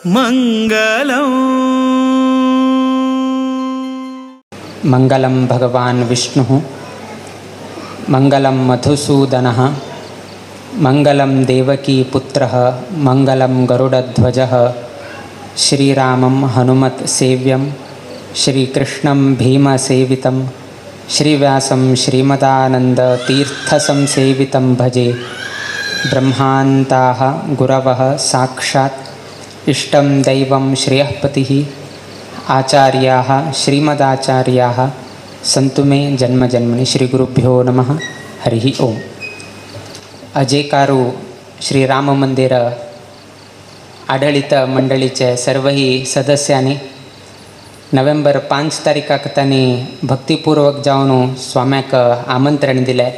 मंगलम मंगलं भगवान् विष्णुः मंगलं मधुसूदनः मंगलं देवकी पुत्रः मंगलं गरुडध्वजः श्रीरामं हनुमत् सेव्यं श्रीकृष्णं भीमसेवितं श्रीव्यासं श्रीमदानन्दतीर्थसंसेवितं भजे। ब्रह्मान्ताः गुरवः साक्षात् इष्टं दैवं श्रेयःपतिः आचार्याः श्रीमदाचार्याः सन्तु मे जन्मजन्मनि। श्रीगुरुभ्यो नमः। हरिः ओम्। अजेकारू श्रीराम मंदिर आडळित मंडळीचे सर्वही सदस्यांनी नोव्हेंबर 5 तारीखाक तांणी भक्तिपूर्वक जावन स्वाम्याक आमंत्रण दिलें।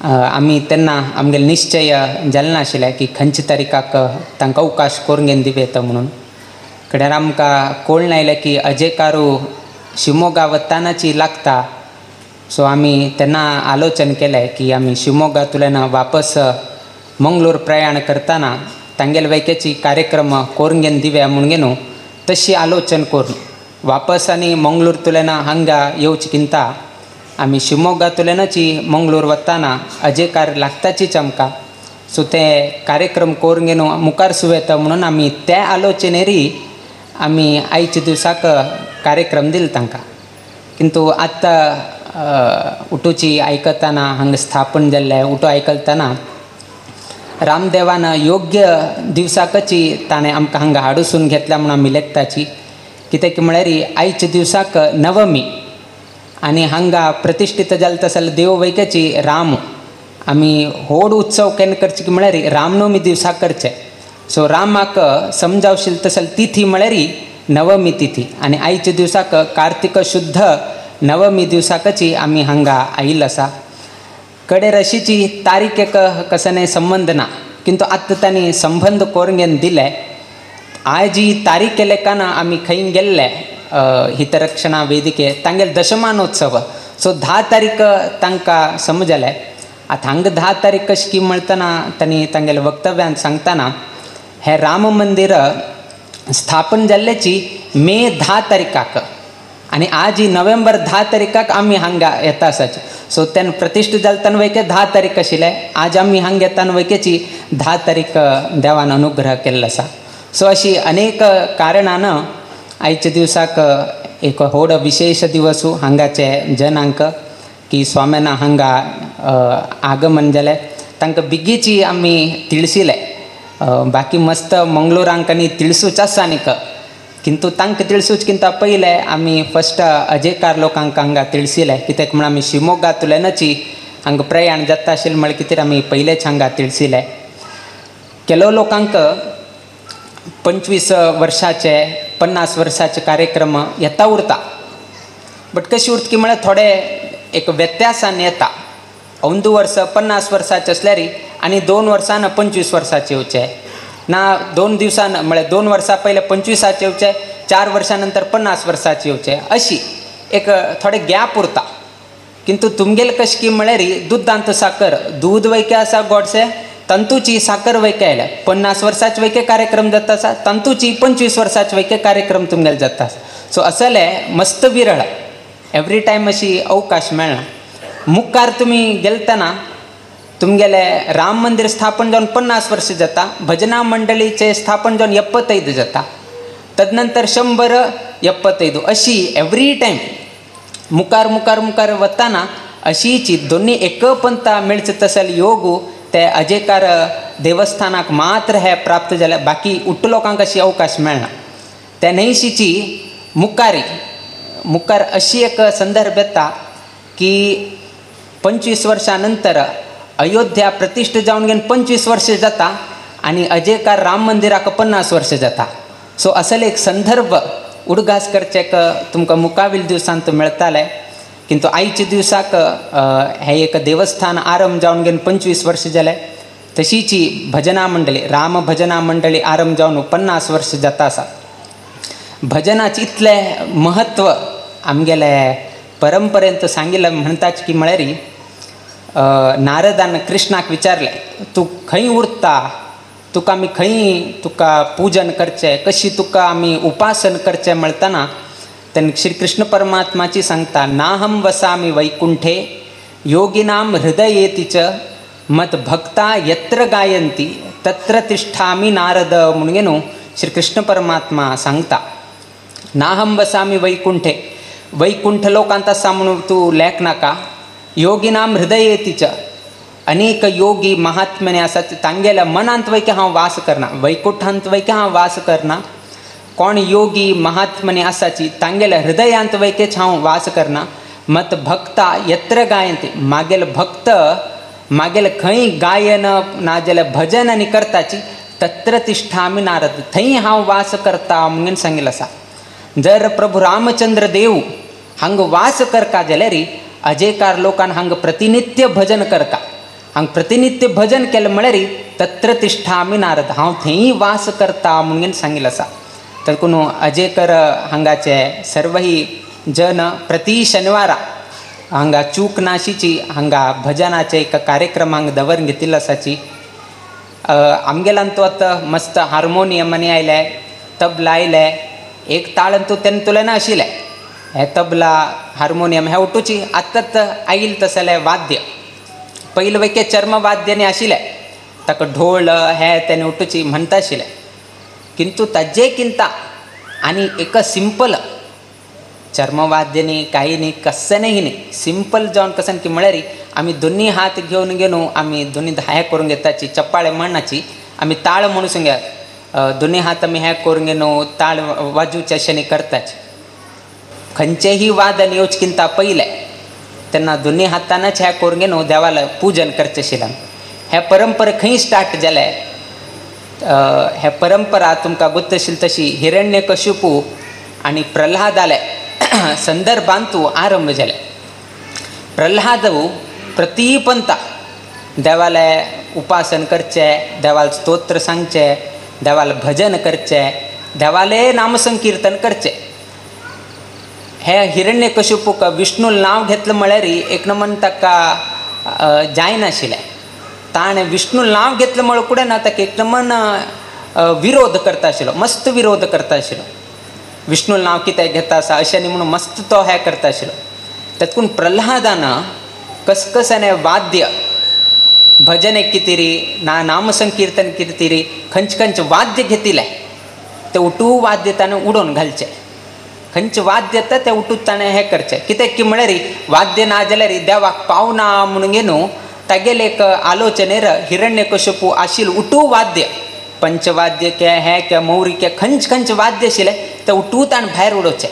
आमी तेन्ना आमगेले निश्चय जालें नाशिल्लें की खंयचे तारीखाक तांकां अवकाश करून घेवन दिवेत म्हणून। कडेन आमकां कळून आयलें की अजेकारू शिवमोगा वतानाची लागता। सो आमी तेन्ना आलोचन केलें की आमी शिवमोगांतल्यान वापस मंगळूर प्रयाण करतना तांगेले वैकेची कार्यक्रम करून घेवन दिव्या म्हणून घेवन तशी आलोचन करून वापस आनी मंगळूरतल्यान हांगा येवचेकिंता आमी शिवमोगांतल्यानची मंगळूर वताना अजेकार लागताचीच आमकां। सो ते कार्यक्रम करून घेवन मुखार सुवेत म्हणून आमी त्या आलोचनेरी आमी आयच्या दिसाक कार्यक्रम दिलो तांकां। किंतु आतां उटूची आयकतना हांगा स्थापन जाल्ले उटो आयकतना रामदेवान योग्य दिवसाकची ताणें आमकां हांगा हाडूसून घेतल्या म्हणून आमी लेखताची। कित्याक म्हळ्यार आयच्या दिवसाक नवमी आनी हांगा प्रतिश्ठीत जालें तसले देव वैकेची राम आमी व्हड उत्सव केन्ना करचे की म्हळ्यार रामनवमी दिवसाक करचे। सो रामाक समजावशील तसले तिथी म्हळ्यार नवमी तिथी आनी आयच्या दिवसाक कार्तिक शुद्ध नवमी दिवसाकची आमी हांगा आयिल्लो आसा। कडेर अशीची तारीख एक कसने संबंध ना, किंतु आत्तां तांणी संबंध करून घेवन दिले। आज ही तारीख केले काना आमी खंय गेल्ले हितरक्षणा वेदिके तांगेले दशमानोत्सव। सो 10 तारीख तांकां समजले। आतां हांगा 10 तारीख कशी की म्हणटना तांणी तांगेले वक्तव्यान सांगतना हे राम मंदिर स्थापन जाल्ल्याची मे 10 तारीखाक आनी आज ही नोव्हेंबर 10 तारीखाक आमी हांगा येता आसाचे। सो तेन्ना प्रतिश्ठीत जाले तेन्ना वयके 10 तारीख आशिल्ले। आज आमी हांगा येताना वयकेची 10 तारीख देवान अनुग्रह केल्लो आसा। सो अशी अनेक कारणान आयच्या दिवसाक एक व्हड विशेष दिवस हांगाचे जनांक की स्वाम्यान हांगा आगमन जालें। तांकां बेगीची आमी तिळसिले। बाकी मस्त मंगळूरांक आनी तिळसूच आसा न्ही किंतु तांकां तिळसूच किंता पयले आमी फस्ट अजेकार लोकांक हांगा तिळसिले। कित्याक म्हण आमी शिवमोगांतल्यानची हांगा प्रयाण जाता आशिल्लें म्हळ्यार कितें आमी पयलेच हांगा तिळसिले। केलो लोकांक 25 वर्साचे 50 वर्साचे कार्यक्रम येता उरता, बट कशी उरता की म्हळ्यार थोडे एक व्यत्यासान येता। 1 वर्स 50 वर्साचे असल्यार आनी 2 वर्सान 25 वर्साचे येवचे ना, 2 दिवसान म्हळ्यार 2 वर्सां पयले 25 येवचे, 4 वर्सां नंतर 50 वर्साचे येवचे, अशी एक थोडे गॅप उरता। किंतु तुमगेले कशें की म्हळ्यार दुदांत साकर दूद वैके आसा गोडसे, तंतूची साकर वैके आयल्या 50 वर्साचे वैके कार्यक्रम जाता आसा, तंतूची 25 वर्साचे वैके कार्यक्रम तुमगेले जाता। सो असले मस्त विरळ एवरी टायम अशी अवकाश मेळना। मुखार तुमी गेलतना तुमगेले राम मंदिर स्थापन जावन 50 वर्ष जाता, भजना मंडळीचे स्थापन जावन 75 जाता, तदनंतर 100-75 अशी एवरी टायम मुखार मुखार मुखार वताना अशीची दोन्ही एकपंथा मेळचे तसले योगू ते अजेकार देवस्थानाक मात्र हे प्राप्त जाले। बाकी उट्ट लोकांक अशी अवकाश मेळना। त्या न्हयशीची मुखार अशी एक संदर्भ येता की 25 वर्सां नंतर अयोध्या प्रतिष्ठ जावन घेवन 25 वर्ष जाता आनी अजेकार राम मंदिराक 50 वर्ष जाता। सो असले एक संदर्भ उडगास करचेक तुमकां मुखावेल दिवसांत मेळटाले। किंतु आयच्या दिवसाक हे एक देवस्थान आरंभ जावन घेवन 25 वर्ष जाले। तशीची भजना मंडळी राम भजना मंडळी आरंभ जावन 50 वर्ष जाता आसा। भजनाचे इतले महत्व आमगेले परंपरेंत सांगिल्लें म्हणटाच की म्हळ्यार नारदान कृष्णाक विचारले तूं खंय उरता तुका आमी खंय तुका पूजन करचें, कशी तुका आमी उपासन करचें म्हणटना तेन्ना श्री कृष्ण परमात्माची सांगता, नाहम वसामी वैकुंठे योगिनां हृदयेति च मत भक्ता यत्र गायंती तत्र तिष्ठामी नारद म्हणून न्हू श्री कृष्ण परमात्मा सांगता. नाहम वसामी वैकुंठे, वैकुंठ लोकांत आसा म्हणून तूं लेख नाका. योगिनां हृदयेति च, अनेक योगी महात्म्याने आसात तांगेल्या मनांत वयके हांव वास करना, वैकुंठांत वयके हांव वास करना. कोण योगी महात्म्याने आसाची तांगेल्या हृदयांत वयकेच हांव वास करना. मत भक्ता यत्र गायंती, मागेल भक्त मागेल खंय गायन नाजाल्यार भजन आनी करताची तत्र तिष्ठामी नारद, थंय हांव वास करता म्हणून सांगिल्लें आसा. जर प्रभू रामचंद्र देव हांग वास करता जाल्यार अजेकार लोकांक हांग प्रतिनित्य भजन करता. हांग प्रतिनित्य भजन केलें म्हळ्यार तत्र तिष्ठामी नारद, हांव थंय वास करता म्हणून सांगिल्लें आसा. देखून अजेकर हांगाचे सर्वही जन प्रति शेनवारा हांगा चूक नाशीची हांगा भजनाचे एक कार्यक्रम हांगा दवरून घेतिल्लो आसाची. आमगेल्यान तूं आतां मस्त हार्मोनियम आनी आयले, तबला आयले, एक ताळ तूं तेन्ना तुलें नाशिल्लें. हे तबला हार्मोनियम हे उठूची आत्ताच आयिल्ले तसले वाद्य. पयलीं वयके चर्मवाद्यानी आशिल्ले, ताका ढोल हे तेणे उठूची म्हणटा आशिल्ले. किंतु ताजे किंता आनी एक सिंपल चर्मवाद्यानी काही न्ही, कस्सेनय न्ही, सिंपल जावन कसन की म्हळ्यार आमी दोनी हात घेवन गेलो, आमी दोनी हे करून घेताची, चप्पाळे म्हणनाची, आमी ताळ म्हणून सांगया, दोनी हात आमी हे करून गेलो ताळ वाजूचे अशें करताचे. खंयचेही वादन येवचे किंता पयले तेन्ना दोनी हातानच हे करून गेलो देवाला पूजन करचें आशिल्लें. हे परंपरा खंय स्टार्ट जाले, हे परंपरा तुमकां गोत्त आशिल्ली तशी हिरण्यकशिपू आनी प्रल्हादाले संदर्भांतू आरंभ जाले. प्रल्हाद प्रतिपंता देवाले उपासन करचें, देवाला स्तोत्र सांगचें, देवाला भजन करचें, देवाले नामसंकीर्तन करचें. हे हिरण्यकशिपूक विष्णू नांव घेतलें म्हळ्यार एक नमन ताका जायनाशिल्लें. ताणें विष्णू नांव घेतलें म्हळ्यार फुडें ना ताका एक नमन विरोध करता आशिल्लो, मस्त विरोध करता आशिल्लो. विष्णू नांव कितें घेता आसा अशें न्ही म्हणून मस्त तो हे करता आशिल्लो. तातूंत प्रल्हादान कसकसाने वाद्य भजन कितेरी ना नामसंकीर्तन कितेरी खंयचे खंयचे वाद्य घेतिले ते उठू वाद्य ताणें उडोवन घालचें. खंयचे वाद्य येता ते उठून ताणें हें करचें. कित्याक की म्हळ्यार वाद्य ना जाल्यार देवाक पावना म्हणून न्हू तागेले एक आलोचनेर हिरण्यकशिपू आशिल्लो उठू वाद्य, पंचवाद्य के हे के मौरी के खंयचे खंयचे वाद्य आशिल्ले ते उठू ताणें भायर उडोवचें.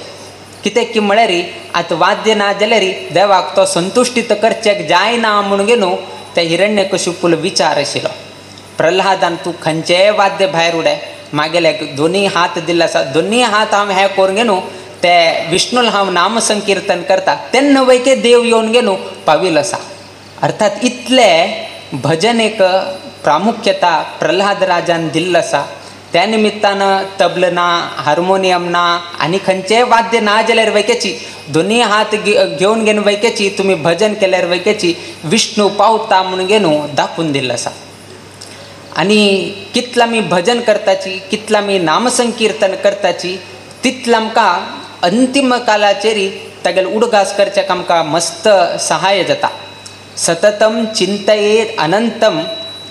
कित्याक की म्हळ्यार आतां वाद्य ना जाल्यार देवाक तो संतुश्टीत करचें जायना म्हणून न्हू ते हिरण्यकशिपूलो विचार आशिल्लो. प्रल्हादान तूं खंयचेय वाद्य भायर उडय, मागेले दोनी हात दिल्ले आसा, दोनी हात हांव हे करून न्हू ते विष्णूला हांव नामसंकीर्तन करता तेन्ना वयके देव येवन न्हू पाविल्लो आसा. अर्थात इतले भजन एक प्रामुख्यता प्रल्हाद राजान दिल्लो आसा. त्या निमित्तान तबल ना, हार्मोनियम ना आनी खंयचेय वाद्य ना जाल्यार वयकेची दोनी हात घेवन घेवन वयकेची तुमी भजन केल्यार वयकेची विष्णू पावता म्हणून न्हू दाखोवन दिल्लो आसा. आनी कितलो आमी भजन करताची, कितलो आमी नामसंकीर्तन करताची तितलो आमकां अंतिम कालाचेर तागेले उडगास करच्याक आमकां मस्त सहाय जाता. सततम चिंतयेत अनंतम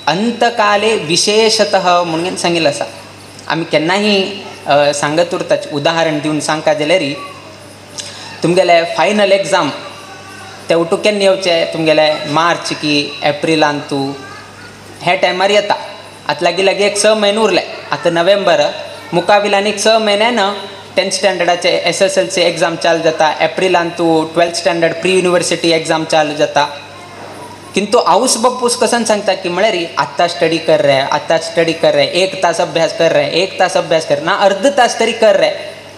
अंतकाले विशेषतः म्हणून सांगिल्लें आसा. आमी केन्नाही सांगत उरताचे. उदाहरण दिवन सांगता जाल्यार तुमगेले फायनल एग्जाम ते उठू केन्ना येवचे, तुमगेले मार्च की एप्रिलान तूं हे टायमार येता. आतां लागीं लागीं एक 6 म्हयने उरले. आतां नोव्हेंबर मुकाविलान एक 6 म्हयन्यान 10th स्टँडर्डाचे SSLC एग्जाम चालू जाता. एप्रिलान तूं 12th standard pre university exam चालू जाता. किंतु हाऊस बापूस कसन सांगता की म्हळ्यार आत्ता स्टडी कर रे, आत्ता स्टडी कर रे, 1 तास अभ्यास कर रे, 1 तास अभ्यास कर ना, अर्ध तास तरी कर रे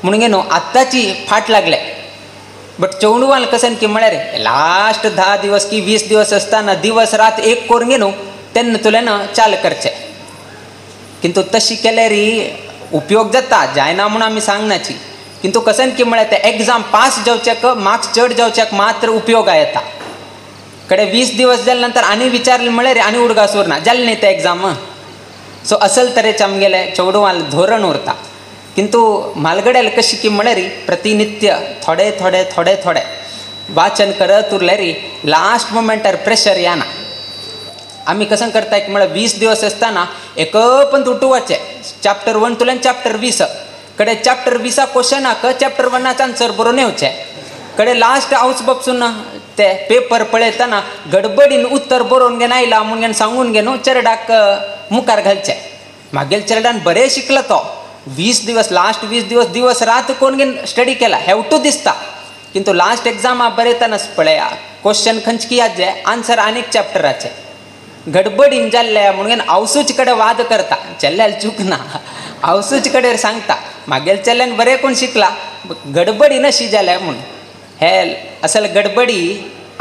म्हणून न्हू आत्ताची फाट लागले. बट चवणवाल कसन की म्हळ्यार लास्ट 10 दिवस की 20 दिवस असताना दिवस रात एक करून न्हू तेन्ना तुवें चाल करचें. किंतु तशी केल्यार उपयोग जाता, जायना म्हणून आमी सांगनाची. किंतु कसन की म्हळ्यार ते एग्जाम पास जावच्याक मार्क्स चड जावच्याक मात्र उपयोगा येता. कडे 20 दिवस जाले नंतर आनी विचारलें म्हळ्यार आनी उडगास उरना, जालें न्ही तें एग्जाम. सो असल तरेचें आमगेलें चेडवाल धोरण उरता. किंतु म्हालगड्याल कशी की म्हळ्यार प्रतिनित्य थोडे थोडे थोडे थोडे वाचन करत उरले री लास्ट मोमेंटार प्रेशर येना. आमी कसं करता की म्हळ्यार 20 दिवस आसतना एकपंत उठोवचें चॅप्टर 1 तुल्यान चॅप्टर 20 कडे चॅप्टर 20 क्वेश्चनाक चॅप्टर 1 आन्सर बरोवन येवचें. कडे लास्ट हावच बापसून ते पेपर पळयतना गडबडीन उत्तर बरोवन घेवन आयला म्हणून सांगून घे न्हू चेडडाक मुखार घालचें. म्हागेल्या चेडवान बरें शिकलो तो 20 दिवस लास्ट 20 दिवस दिवस रात कोण घेवन स्टडी केला हें टू दिसता. किंतु लास्ट एग्जामा बरयतानाच पळया क्वेश्चन खंयची याद आन्सर आनीक चॅप्टराचें गडबडीन जाल्ले म्हणून आवसूच कडेन वाद करता. चेल्ल्याल चूक ना, आवसूच कडेन सांगता म्हागेल्या चेल्ल्यान बरें कोण शिकला गडबडीन अशी जाल्या म्हणून. हे असल गडबडी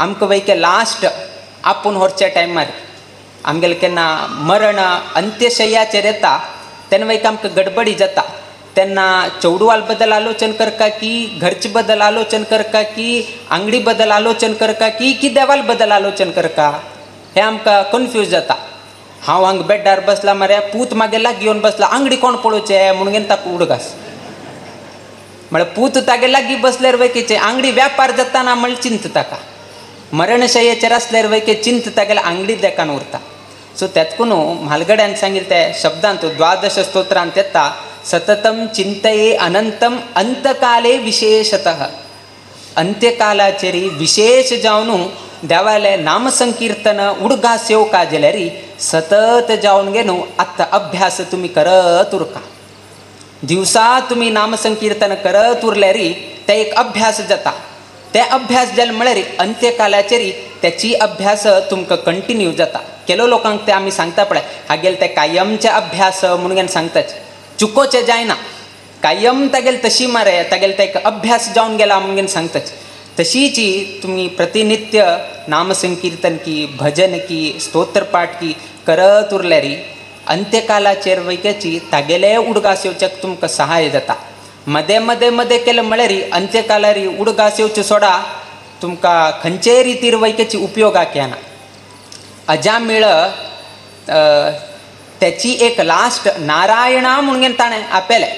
आमकां वयके लास्ट आपूण व्हरच्या टायमार आमगेलें केन्ना मरण अंत्यशय्याचेर येता तेन्ना वयक आमकां गडबडी जाता. तेन्ना चेडवाल बद्दल आलोचन करता की घरचे बद्दल आलोचन करता की आंगडी बद्दल आलोचन करता की देवाल बद्दल आलोचन करता हें आमकां कन्फ्यूज जाता. हांव हांगा बेड्डार बसला मरे पूत मागे लागीं येवन बसला आंगडी कोण पळोवचें म्हणून ताका उडगास. म्हळ्यार पूत तागे लागीं बसल्यार वयकेचें आंगडी व्यापार जाताना म्हळ्यार चिंत ताका. मरणशय्येचेर आसल्यार वयके चिंत तागेल्या आंगडी देखान उरता. सो तेतकून म्हालगड्यान सांगिल्ले ते शब्दांत 12 स्तोत्रांत येता सततम चिंतये अनंतम अंतकाले विशेषतः. अंत्यकालाचेरी विशेष जावन देवाले नामसंकीर्तन उडगास येवका जाल्यार सतत जावन घे न्हू आत्ता अभ्यास तुमी करत उरका. दिवसा तुमी नामसंकीर्तन करत उरल्यार ते एक अभ्यास जाता. ते अभ्यास जाले म्हळ्यार अंत्यकालाचेर त्याची अभ्यास तुमकां कंटिन्यू जाता. केलो लोकांक ते आमी सांगता पळय हागेले ते कायमचे अभ्यास म्हणून सांगताच चुकोवचें जायना. कायम तागेल तशी मरे तागेल ते एक अभ्यास जावन गेला म्हणून सांगताच. तशीची तुमी प्रतिनित्य नामसंकीर्तन की भजन की स्तोत्रपाठ की करत उरल्यार अंत्यकालाचेर वयकेची तागेले उडगास येवच्याक तुमकां सहाय जाता. मदे मदे मदे केलें म्हळ्यार अंत्यकालार उडगास येवचे सोडा तुमकां खंयचेय रितीर वयकेची उपयोगाक येना. अजामिळ त्याची एक लास्ट नारायणा म्हणून ताणें आपेलें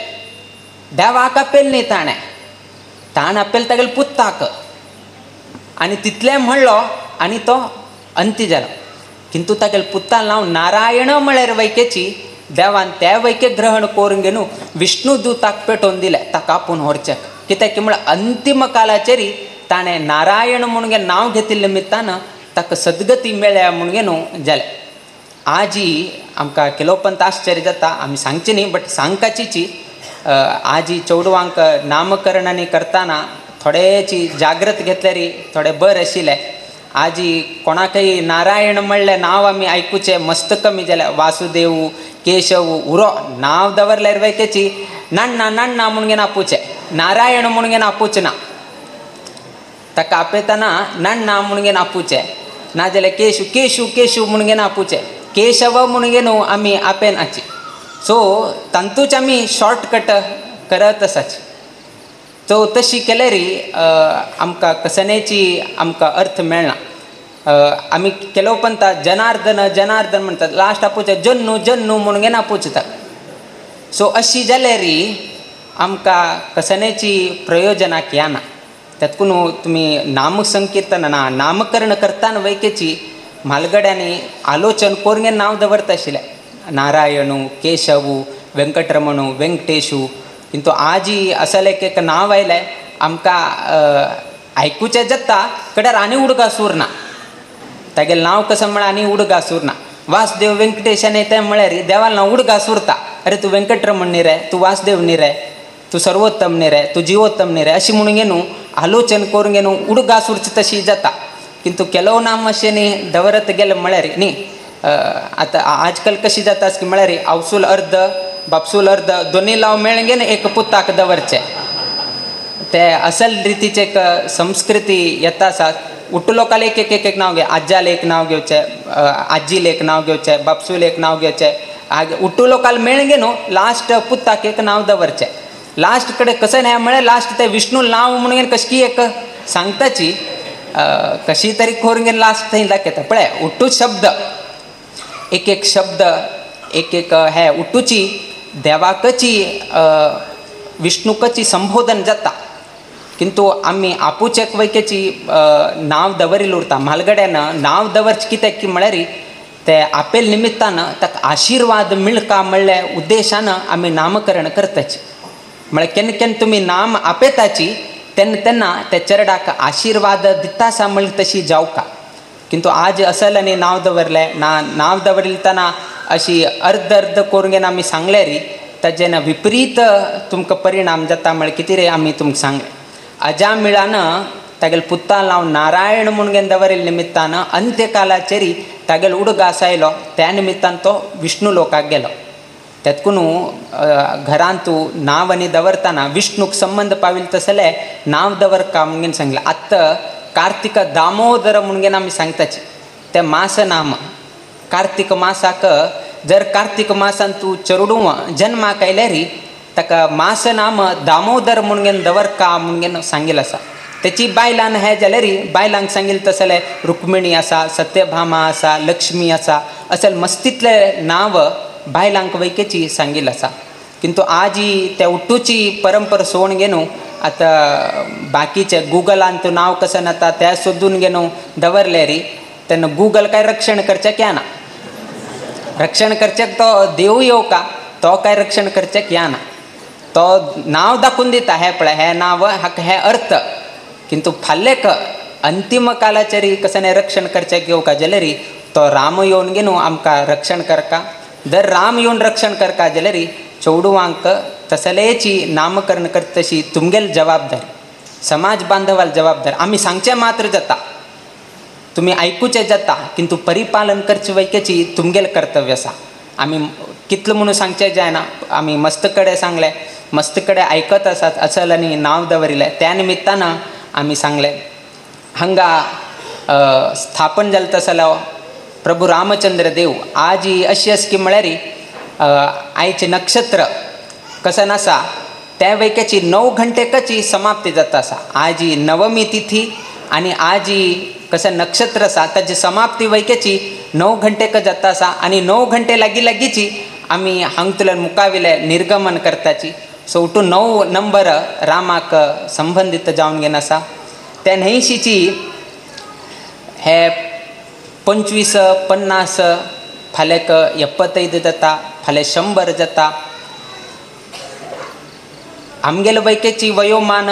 देवाक आपेल न्ही ताणें आपेल तागेले पुत्ताक आनी तितलें म्हणलो आनी तो अंती जालो. किंतु तागेले पुत्ताल नांव नारायण म्हळ्यार वयकेची देवान त्या वयके ग्रहण करून घेवन विष्णू दुताक पेटोवन दिलें ताका आपूण व्हरचेक. कित्याक म्हळ्यार अंतीम कालाचेर ताणें नारायण म्हणून नांव घेतिल्ले निमित्तान ताका सद्गती मेळ्ळ्या म्हणून जालें. आजी आमकां केलोपंत आश्चर्य जाता आमी सांगची न्ही बट सांगपाचीची. आजी चेडवांक नामकरणांनी करतना थोडेची जागृत घेतल्यार थोडें बरें आशिल्लें. आजी कोणाकय नारायण म्हणलें नांव आमी आयकुचें मस्त कमी जालें. वासुदेव केशव उरो नांव दवरल्यार वयकेची नाण्णा नाण्णा म्हणून आपुचें नारायण म्हणून आपूच ना. ताका आपयतना नाण्णा म्हणून आपुचें नाजाल्यार केशू केशू केशू म्हणून आपुचें केशव म्हणून आमी आपेनाची. सो तांतूच आमी शॉर्टकट करत आसाची. सो तशी केल्यार आमकां कसनेची आमकां अर्थ मेळना. आमी केलो पंता जनार्दन जनार्दन म्हणटात लास्ट आपुचें जन्नू जन्नू म्हणून आपूच ताका. सो अशी जाल्यार आमकां कसनेची प्रयोजनाक येना. त्यातकून तुमी नामसंकीर्तन नामकरण करतना वयकेची म्हालगड्यांनी आलोचन करून नांव दवरता आशिल्लें नारायणू केशवू वेंकटरमणू वेंकटेशू. किंतु आजी असलें एक नांव आयलें आमकां आयकुचें जाता कड्यार आनी उडगास उरना. तागेलें नांव कसं म्हळ्यार आनी उडगास उरना. वासुदेव वेंकटेशान येता म्हळ्यार देवाल नांव उडगास उरता. अरे तूं वेंकटरमण न्ही रे तूं वासुदेव न्ही रे तूं सर्वोत्तम न्ही रे तूं जिवोत्तम न्ही रे अशी म्हणून आलोचन करून उडगास उरची तशी जाता. किंतु केलो नाम अशें न्ही दवरत गेले म्हळ्यार न्ही आतां आजकाल कशी जाता की म्हळ्यार आवसूल अर्द बापसूल अर्द दोनी लाव मेळगे एक पुताक दवरचें. ते असल रितीचे एक संस्कृती येता आसा. उट्टू लोकांक एक एक एक नांव घे आज्याल एक नांव घेवचें आजील एक नांव घेवचें बापसूल एक नांव घेवचें उट्टू लोकांक मेळगे न्हू लास्ट पुताक एक नांव दवरचें. लास्ट कडेन कशें न्हय म्हळ्यार लास्ट ते विष्णू नांव म्हणून कशी एक सांगताची कशी तरी करून लास्ट थंय दाखयता. पळय उट्टूच शब्द एक एक शब्द एक एक हे उठूची देवाकची विष्णुकची संबोधन जाता किंतु आम्ही आपूचेक वैकेची नाव दवरील उरता म्हालगड्यानं नाव दवरच कित्याक की म्हळ्यार ते आपेल निमित्तानं ताका आशिर्वाद मिळका म्हणले उद्देशानं आम्ही नामकरण करताची म्हळ्यार केन्ना केन्ना तुमी नाम आपेताची तेन्ना तेन्ना त्या चेडवाक आशिर्वाद दितासा म्हणली तशी जावका किंतु आज असल आनी नाव दवरलें नाव दवरितना अशी अर्द अर्द करून आमी सांगले री ताजेन विपरीत तुमकां परिणाम जाता म्हळ्यार कितें रे आमी तुमकां सांगलें अजा मिळानं तागेले पुत्ता लावन नारायण म्हणून दवरिल्ले निमित्तानं अंत्यकालाचेरी तागेलो उडो आसायलो त्या निमित्तान तो विष्णू लोकाक गेलो त्यातकून घरांत तूं नांव आनी दवरतना विष्णूक संबंध पाविल तसले नांव दवरका म्हणून सांगलें आत्ता कार्तिक दामोदर म्हणून आमी सांगताची ते मास नाम कार्तिक मासाक जर कार्तिक मासान तूं चेडूं जन्माक आयलें री ताका मास नाम दामोदर म्हणून दवरका म्हणून सांगिल्लें आसा तेची बायलान हें जाल्यार बायलांक सांगिल्लें तसलें रुक्मिणी आसा सत्यभामा आसा लक्ष्मी आसा असल मस्तीतले नांव बायलांक वैकेची सांगिल्लें आसा किंतु आज त्या उठूची परंपरा सोडून गेनू आतां बाकीचे गुगलान तूं नांव कसं येता तें सोदून गेनू दवरलें री तेन्ना गुगल काय रक्षण करचें येना रक्षण करचेक तो देव येवका तो काय रक्षण करचेक येना तो नांव दाखोवन दिता हें पळय हें नांव हाका हें अर्थ किंतु फाल्लेक अंतिम कालाचेर कसं रक्षण करचेक येवका जाल्यार तो राम येवन गेनू आमकां रक्षण करका जर राम येवन रक्षण करका जाल्यार चेडवांक तसलेची नामकरण करता तशी तुमगेल जबाबदारी समाज बांधवाल जबाबदारी आमी सांगचें मात्र जाता तुमी आयकुचें जाता किंतु परिपालन करचे वैकेची तुमगेल कर्तव्य आसा आमी कितलें म्हणून सांगचें जायना आमी मस्त कडेन सांगलें मस्त कडेन आयकत आसात असल आनी नांव दवरिल्लें त्या निमित्तानं आमी सांगलें हांगा स्थापन जालें तसलो प्रभू रामचंद्र देव आज अशी की म्हळ्यार आयचे नक्षत्र कसं आसा त्या वैकेची 9 घंटेकची समाप्ती जाता आसा आज नवमी तिथी आणि आज कसं नक्षत्र आसा ताची समाप्ती वैकेची 9 घंटेक जाता आसा आणि 9 घंटे लागीची आमी हांगतल्यान मुकाविले निर्गमन करताची सो उठून 9 नंबर रामाक संबंधित जावन गेन आसा त्या न्हयशीची हे 25 50 फाल्याक 75 जाता फाल्यां 100 जाता आमगेले वैकेची वयोमान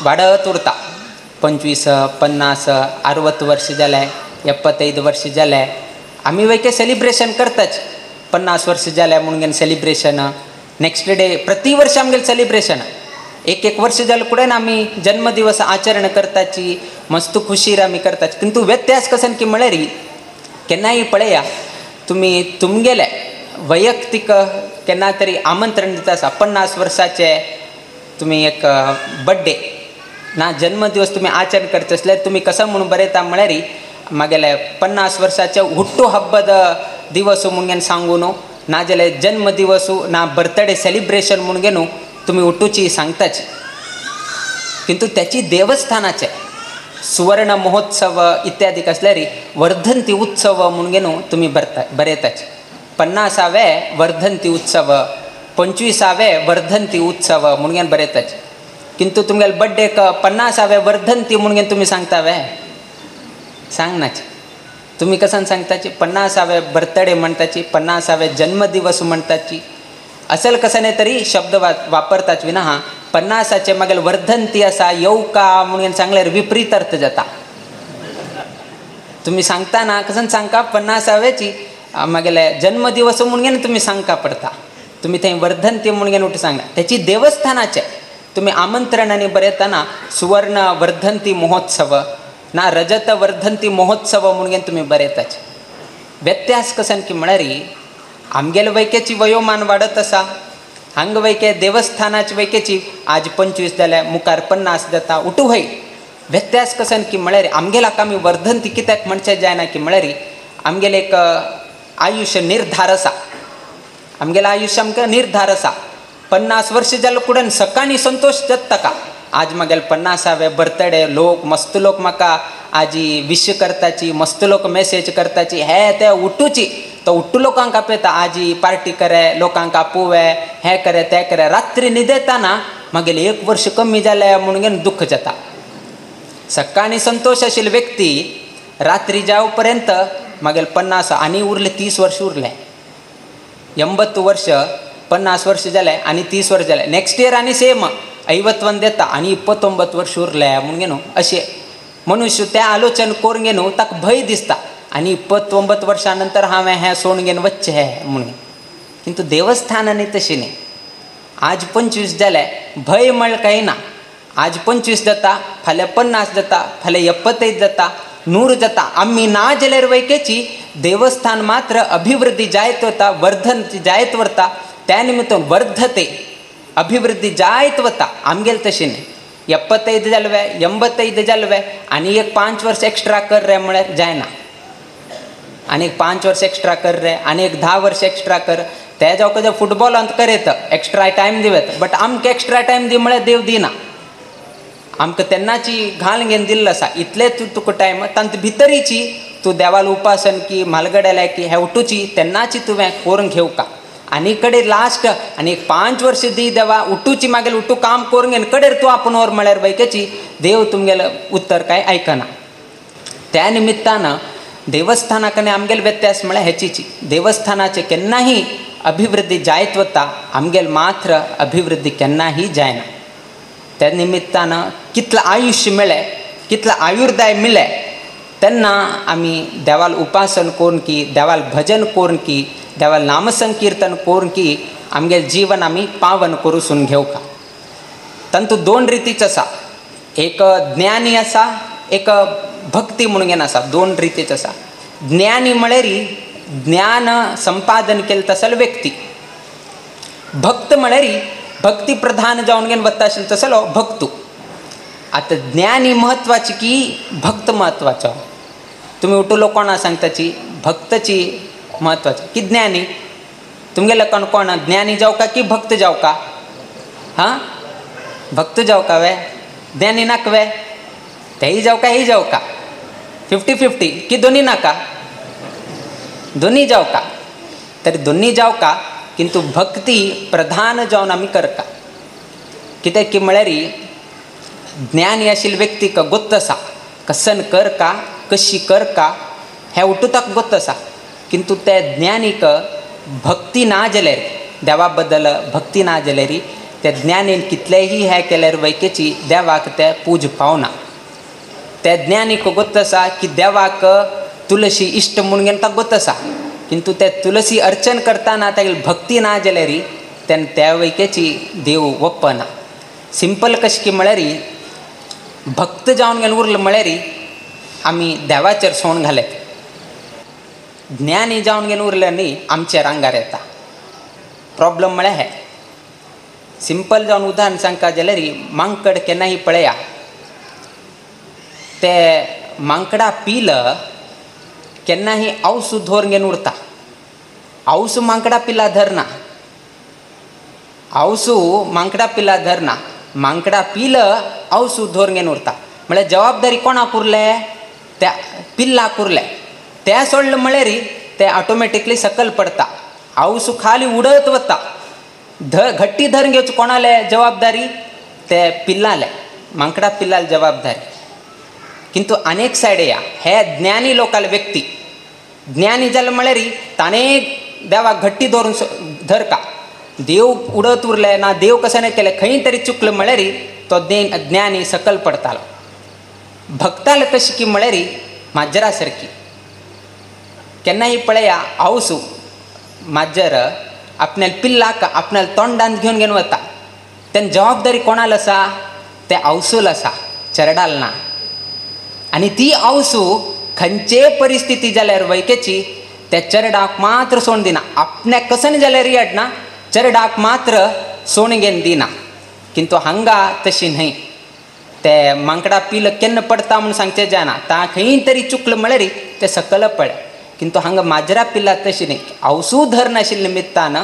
वाडत उरता 25 50 60 वर्ष जाले 75 वर्ष जाले आमी वैके सेलिब्रेशन करताच 50 वर्ष जाले म्हणून सेलिब्रेशन नेक्स्ट डे प्रति वर्ष आमगेले सेलिब्रेशन एक वर्ष जाले कुडेन आमी जन्मदिवस आचरण करताची मस्त खुशीर आमी करताची किंतु व्यत्यास कसन की म्हळ्यार केन्नाय पळया तुमी तुमगेले वैयक्तीक केन्ना तरी आमंत्रण दिता आसा 50 वर्साचे तुमी एक बर्थडे ना जन्मदिवस तुमी आचरण करता आसल्यार तुमी कसं म्हणून बरयता म्हळ्यार मागेले 50 वर्साचे हुट्टू हब्बद दिवस म्हणून सांगून ना जाल्यार जन्मदिवस ना बर्थडे सेलिब्रेशन म्हणून तुमी उठूची सांगताची किंतु त्याची देवस्थानाचे सुवर्ण महोत्सव इत्यादी कसल्यार वर्धंती उत्सव म्हणून तुमी बरयताचे 50वे वर्धंती उत्सव 25वे वर्धंती उत्सव म्हणून बरयताचे किंतु तुमगेले बर्थडेक 50वे वर्धंती म्हणून तुमी सांगतावे सांगनाचे तुमी कसन सांगताची 50वे बर्थडे म्हणटाची 50वे जन्मदिवस म्हणटाची असल कसने तरी शब्द वापरताच विना 50चे मागेल वर्धंती आसा येवका म्हणून सांगल्यार विपरीत अर्थ जाता तुमी सांगताना कसन सांगका 50वेची मागेले जन्मदिवस म्हणून तुमी सांगका पडता तुमी थंय वर्धंती म्हणून उठ सांगना त्याची देवस्थानाचे तुमी आमंत्रणांनी बरयतना सुवर्ण वर्धंती महोत्सव ना रजत वर्धंती महोत्सव म्हणून तुमी बरयताचे व्यत्यास कसन की म्हळ्यार आमगेले वैकेची वयोमान वाडत आसा हांग वैके देवस्थानाचे वैकेची आज 25 जाल्या मुखार 50 जाता उठू हय व्यत्यास कसन की म्हळ्यार आमगेलाक आमी वर्धंती कित्याक म्हणचें जायना की म्हळ्यार आमगेलें एक आयुश्य निर्धार आसा आमगेलें आयुश्य आमकां निर्धार आसा 50 वर्ष जाले कुडेन सकाळी संतोष जाता का आज मागेल 50वे बर्थडे मस्त लोक म्हाका आज विश करताची मस्त लोक मेसेज करताची हे ते उठूची तो उट्टू लोकांक आपयता आजी पार्टी करे लोकांक आपोवे हे करे ते करे रात्री न्हिदेताना मागीर 1 वर्ष कमी जालें म्हणून दुःख जाता. सकाळी संतोष आशिल्लो व्यक्ती रात्री जाव पर्यंत मागीर 50 आनी उरले 30 वर्ष उरले. 80 वर्ष 50 वर्ष जाले आनी 30 वर्ष जाले. नेक्स्ट इयर आनी सेम 51 येता आनी 29 वर्ष उरले म्हणून न्हू अशें मनुष्य त्या आलोचन करून घे न्हू ताका भंय दिसता आनी 29 वर्सां नंतर हांवें हें सोडून घेवन वच्चें हें म्हणून. किंतु देवस्थानांनी तशें न्ही. आज 25 जाले भंय म्हळ्यार कांय ना. आज 25 जाता फाल्यां 50 जाता फाल्यां 71 जाता 100 जाता. आमी ना जाल्यार वैकेची देवस्थान मात्र अभिवृद्धी जायत वता वर्धन जायत वता. त्या निमित्तान वर्धते अभिवृद्धी जायत वता. आमगेल तशें न्ही. 75 जालवे 85 जालवे आनी एक 5 वर्ष एक्स्ट्रा कर रे म्हळ्यार जायना. आनी 5 वर्ष एक्स्ट्रा कर रे आनी एक 10 वर्ष एक्स्ट्रा कर. ते जावं कशें फुटबॉलांत करेत एक्स्ट्रा टायम दिवेत बट आमकां एक्स्ट्रा टायम दी म्हळ्यार देव दिना. आमकां तेन्नाची घाल घेवन दिल्लो आसा. इतले तुका टायम तांत भितरीची तूं देवाल उपासन की म्हालगड्याल्या की हे उठूची तेन्नाची तुवें करून घेवका. आनी कडेन लास्ट आनी एक 5 वर्ष दी देवा उठूची मागीर उठू काम करून घेवन कडेर तूं आपूण व्हर म्हळ्यार वैकेची देव तुमगेलें उत्तर कांय आयकना. त्या निमित्तान देवस्थानाक आनी आमगेल व्यत्यास म्हळ्यार हेचीची. देवस्थानाचे केन्नाही अभिवृद्धी जायत वता आमगेल मात्र अभिवृद्धी केन्नाही जायना. त्या निमित्तान कितलें आयुश्य मेळ्ळें कितलें आयुर्दाय मेळ्ळें तेन्ना आमी देवाल उपासन करून की देवाल भजन करून की देवाल नामसंकीर्तन करून की आमगेल जीवन आमी पावन करूसून घेवका. तातूंत 2 रितीचो आसा. एक ज्ञानी आसा एक भक्ती म्हणून घेवन आसा. 2 रितीचो आसा. ज्ञानी म्हळ्यार ज्ञान संपादन केलें तसलो व्यक्ती. भक्त म्हळ्यार भक्ती प्रधान जावन घेवन वता आशिल्लो तसलो भक्तू. आतां ज्ञानी म्हत्वाची की भक्त म्हत्वाचो. तुमी उठूलो कोणा सांगताची भक्तची म्हत्वाची की ज्ञानी. तुमगेले कोण ज्ञानी जावका की भक्त जावका. हां भक्त जावका वे ज्ञानी नाका वे. तेही जावका हेही जावका 50-50 की दोनी नाका. दोनी जावका. तरी दोनी जावका किंतु भक्ती प्रधान जावन आमी करता. कित्याक की म्हळ्यार ज्ञानी आशिल्ले व्यक्तीक गोत्त आसा कसन करका कशी करका हें उठूताक गोत्त आसा. किंतु ते ज्ञानीक भक्ती ना जाल्यार देवा बद्दल भक्ती ना जाल्यार त्या ज्ञानीन कितलेंही हें केल्यार वैकेची देवाक ते पूज पावना. त्या ज्ञानीक गोत्त आसा की देवाक तुळशी इश्ट म्हणून घेवन ताका गोत्त आसा. किंतु ते तुळसी अर्चन करतना तागेली भक्ती ना जाल्यार तेन्ना त्या वैकेची देव वप्पना. सिंपल कशें की म्हळ्यार भक्त जावन घेवन उरलो म्हळ्यार आमी देवाचेर सोण घालत. ज्ञानी जावन घेवन उरले न्ही आमचेर आंगार येता. प्रॉब्लम म्हळ्यार हें. सिंपल जावन उदाहरण सांगता जाल्यार मांकड केन्नाय पळया ते मांकडा पिलं केन्नाही आवसू धोर घेवन उरता. आवसू मांकडा पिला धरना. आवसू मांकडा पिला धरना. मांकडा पिलं आवसू धोर घेवन उरता. म्हळ्यार जबाबदारी कोणाक उरले त्या पिल्लाक उरले. तें सोडलें म्हळ्यार तें ऑटोमॅटिकली सकल पडटा. आवसू खाली उडत वता. घट्टी धरून घेवची कोणाले जबाबदारी ते पिल्लाले मांकडा पिल्लाले जबाबदारी. किंतु अनेक सायड या हे ज्ञानी लोकाले व्यक्ती ज्ञानी जाले म्हळ्यार ताणें देवाक घट्टी धरून धरका. देव उडत उरले ना देव कशें नाही केलें खंय तरी चुकलें म्हळ्यार तो ज्ञानी सकल पडतालो. भक्ताले कशी की म्हळ्यार माजरा सारकी. केन्नाय पळया आवसू माजर आपल्या पिल्लाक आपल्या तोंडांत घेवन घेवन वता. तेन्ना जबाबदारी कोणाला आसा ते आवसूल आसा चरडाल ना. आनी ती आवसू खंयचे परिस्थिती जाल्यार वैकेची त्या चरडाक मात्र सोण दिना. आपणाक कसन जाल्यार येडना चरडाक मात्र सोण घेवन दिना. किंतु हांगा तशी न्हय. ते मांकडा पिल केन्ना पडटा म्हूण सांगचें जायना. ता खंय तरी चुकलें म्हळ्यार ते सकल पड. किंतु हांगा माजरा पिल्ला तशी न्ही. आवसू धर नाशिल्ले निमित्तान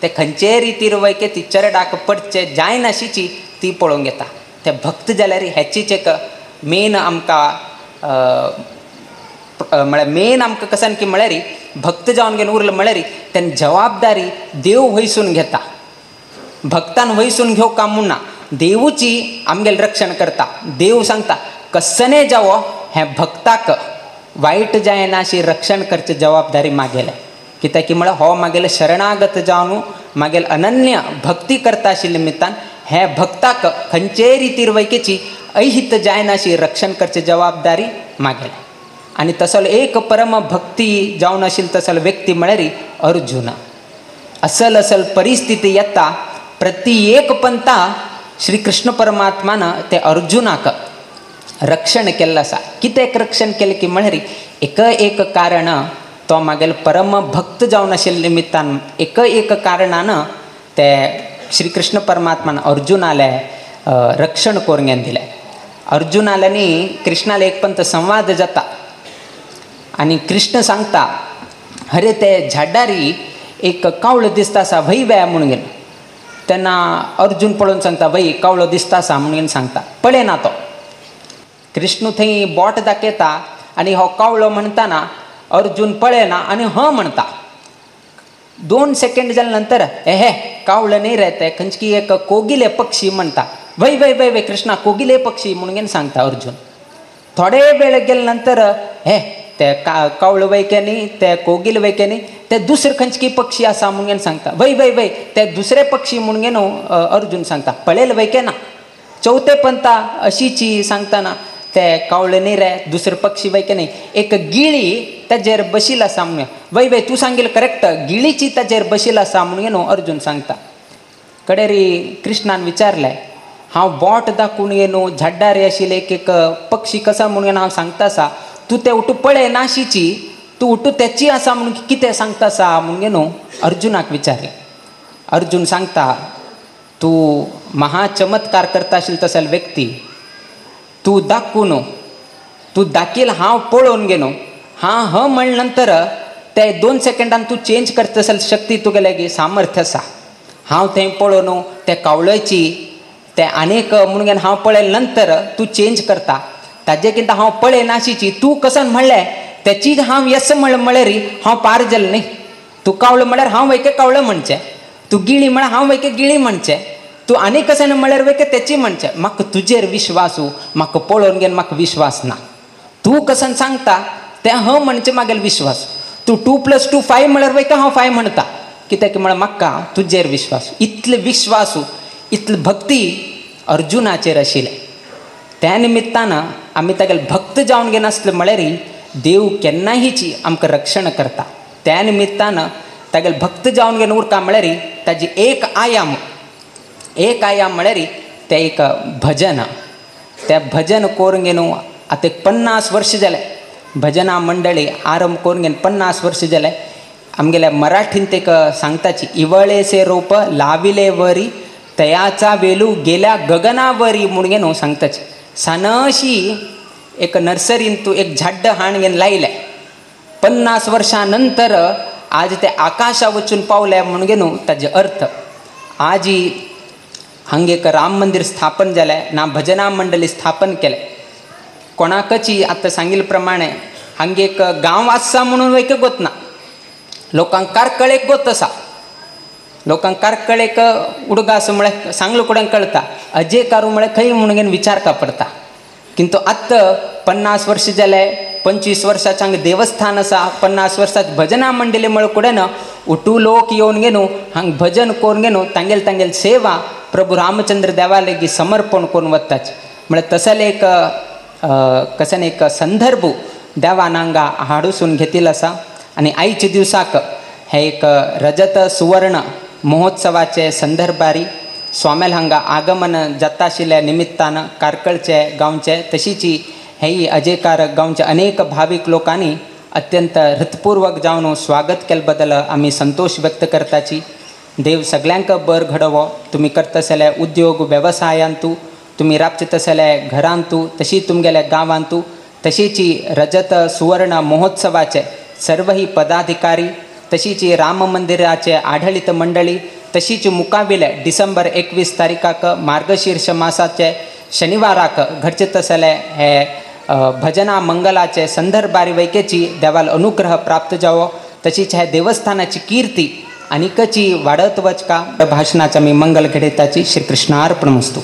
ते खंयचे रितीर वैके ती चरडाक पडचे जायनाशिची ती पळोवंक येता. ते भक्त जाल्यार हेचीच एक मेन आमकां म्हळ्यार मेन आमकां कसन की म्हळ्यार भक्त जावन घेवन उरलं म्हळ्यार तेन्ना जबाबदारी देव वयसून घेता, भक्तान वयसून घेवं काम म्हणना, देवूची आमगेलें रक्षण करता. देव सांगता कसने जावो हें भक्ताक वायट जायना अशी रक्षण करची जबाबदारी मागेलें. कित्याक की म्हळ्यार हो मागेलो शरणागत जावन मागेल अनन्य भक्ती करता आशिल्ल्या निमित्तान हे भक्ताक खंयचेय रितीर वैकेची अहित जायना अशी रक्षण करची जबाबदारी मागेलें. आनी तसलो एक परम भक्ती जावन आशिल्लो तसलो व्यक्ती म्हळ्यार अर्जुन. असल परिस्थिती येता प्रति एक पंथा श्री कृष्ण परमात्मान ते अर्जुनाक रक्षण केल्लें आसा. कित्याक रक्षण केलें की म्हळ्यार एक कारण तो मागेलो परम भक्त जावन आशिल्ल्या निमित्तान एक कारणान ते श्री कृष्ण परमात्मान अर्जुनालें रक्षण करून घेवन दिलें. अर्जुनाल्यानी कृष्णाला एक पंत संवाद जाता आनी कृष्ण सांगता अरे ते झाडारी एक कावळो दिसता आसा वय वेया म्हणून घेवन. तेन्ना अर्जुन पळोवन सांगता वय कावळो दिसता आसा म्हणून घेवन सांगता. पळयना तो. कृष्ण थंय बोट दाखयता आनी हो कावळो म्हणटाना अर्जुन पळयना आनी म्हणटा. 2 सेकंड जाल्या नंतर हे कावळो न्ही रे ते खंयची एक कोगिले पक्षी म्हणटा. वय वय वय वय कृष्णा कोगिले पक्षी म्हणून घेवन सांगता अर्जुन. थोडे वेळ गेले नंतर ते कावळो वयके न्ही ते कोगिले वयके न्ही ते दुसरे खंयची पक्षी आसा म्हणून घेवन सांगता. वय वय वय ते दुसरे पक्षी म्हणून घेवन अर्जुन सांगता. पळयले वयके ना. चवथे पंथा अशीची सांगतना ते कावळे न्ही रे दुसरे पक्षी वयके न्ही एक गिळी ताजेर बशिल्लो आसा म्हणून. वय वय तूं सांगिल्लें करेक्ट गिळीची ताजेर बशिल्लो आसा म्हणून घेवन अर्जुन सांगता. कडेरी कृष्णान विचारलें हांव बोट दाखोवन येनो झाड्डार आशिल्ले एक पक्षी कसा म्हणून घेवन हांव सांगता आसा तूं ते उठू पळय नाशीची तूं उठू तेची आसा म्हणून कितें सांगता आसा म्हणून घेवन अर्जुनाक विचारलें. अर्जुन सांगता तूं महाचमत्कार करता आशिल्लो तसलो व्यक्ती तूं दाखून तूं दाखील हांव पळोवन घेनो म्हणले नंतर ते 2 सेकंडान तूं चेंज करता तसली शक्ती तुगेले सामर्थ्य आसा. हांव थंय पळोवन ते कावळ्याची ते आनीक म्हणून घेवन हांव पळयले नंतर तूं चेंज करता. ताजे किंत हांव पळय नाशीची तूं कसन म्हणलें तेची हांव येस म्हळ्यार हांव पार जालें न्ही. तूं कावळो म्हळ्यार हांव वयके कावळो म्हणचें. तूं गिळी म्हळ्यार हांव वयके गिळी म्हणचें. तूं आनी कसन म्हळ्यार वयके तेची म्हणचें. म्हाका तुजेर विश्वासू म्हाका पळोवन घेवन म्हाका विश्वास ना. तूं कसन सांगता तें म्हणचें म्हागेलो विश्वास. तूं 2 + 2 5 म्हळ्यार वयके हांव 5 म्हणटा. कित्याक म्हळ्यार म्हाका तुजेर विश्वास. इतले विश्वासू इतली भक्ती अर्जुनाचेर आशिल्लें. त्या निमित्तान आमी तागेले भक्त जावन घेवन आसले म्हळ्यार देव केन्नायची आमकां रक्षण करता. त्या निमित्तान तागेले भक्त जावन घेवन उरता म्हळ्यार ताजी एक आयाम म्हळ्यार तें एक भजन. तें भजन करून घेवन आतां 50 वर्ष जाले भजना मंडळी आरंभ करून घेवन 50 वर्ष जाले. आमगेल्या मराठींत एक सांगताची इवळेसे रोप लाविले वरी तयाचा वेलू गेल्या गगनावरी म्हणून घेवन सांगताची. सानशी एक नर्सरीन तूं एक झाड्ड हाण घेवन लायलें 50 वर्सां नंतर आज ते आकाशा वचून पावले म्हणून घेवन ताजे अर्थ. आज हांगा एक राम मंदिर स्थापन जालें ना भजना मंडळी स्थापन केलें. कोणाकची आतां सांगिल्ले प्रमाणे हांगा एक गांव आसा म्हणून वयके गोत ना. लोकांक कारकळेक गोत आसा. लोकांक कारकळेक उडगा आसा म्हळ्यार सांगलो कडेन कळटा. अजय कारू म्हळ्यार खंय म्हणून घेवन विचारका पडटा. किंतु आतां 50 वर्ष जाले 25 वर्सांचे हांगा देवस्थान आसा. 50 वर्सांची भजना मंडळी म्हळ्यार कडेन उठू लोक येवन घेवन हांगा भजन करून घेवन तांगेली सेवा प्रभू रामचंद्र देवा लेगीत समर्पण करून वताचे. म्हळ्यार तसले एक संदर्भ देवान हांगा हाडूसून घेतिल्लो आसा. आनी आयच्या दिवसाक हे एक रजत सुवर्ण महोत्सवाचे संदर्भारी स्वामेल हांगा आगमन जाता आशिल्ल्या निमित्तान कारकळचे गांवचे तशीच हेय अजयकार गांवचे अनेक भावीक लोकांनी अत्यंत हृतपूर्वक जावन स्वागत केले बद्दल आमी संतोष व्यक्त करताची. देव सगळ्यांक बर घडोवो. तुमी करता आसले उद्योग वेवसायांतू तुमी राबता तसले घरांतू तशी तुमगेल्या गांवांतू तशीच रजत सुवर्ण महोत्सवाचे सर्वही पदाधिकारी तशीच राम मंदिराचे आढळीत मंडळी तशीच मुकाबिले डिसेंबर 21 तारीखाक मार्गशीर्ष मासाचे शनिवाराक घडचे तसले हे भजना मंगलाचे संदर्भारी वैकेची देवाल अनुग्रह प्राप्त जावो. तशीच ह्या देवस्थानाची कीर्ती आणि कची वाढत वच का भाषणाचा मी मंगल घेते त्याची श्रीकृष्णार्पणमस्तु.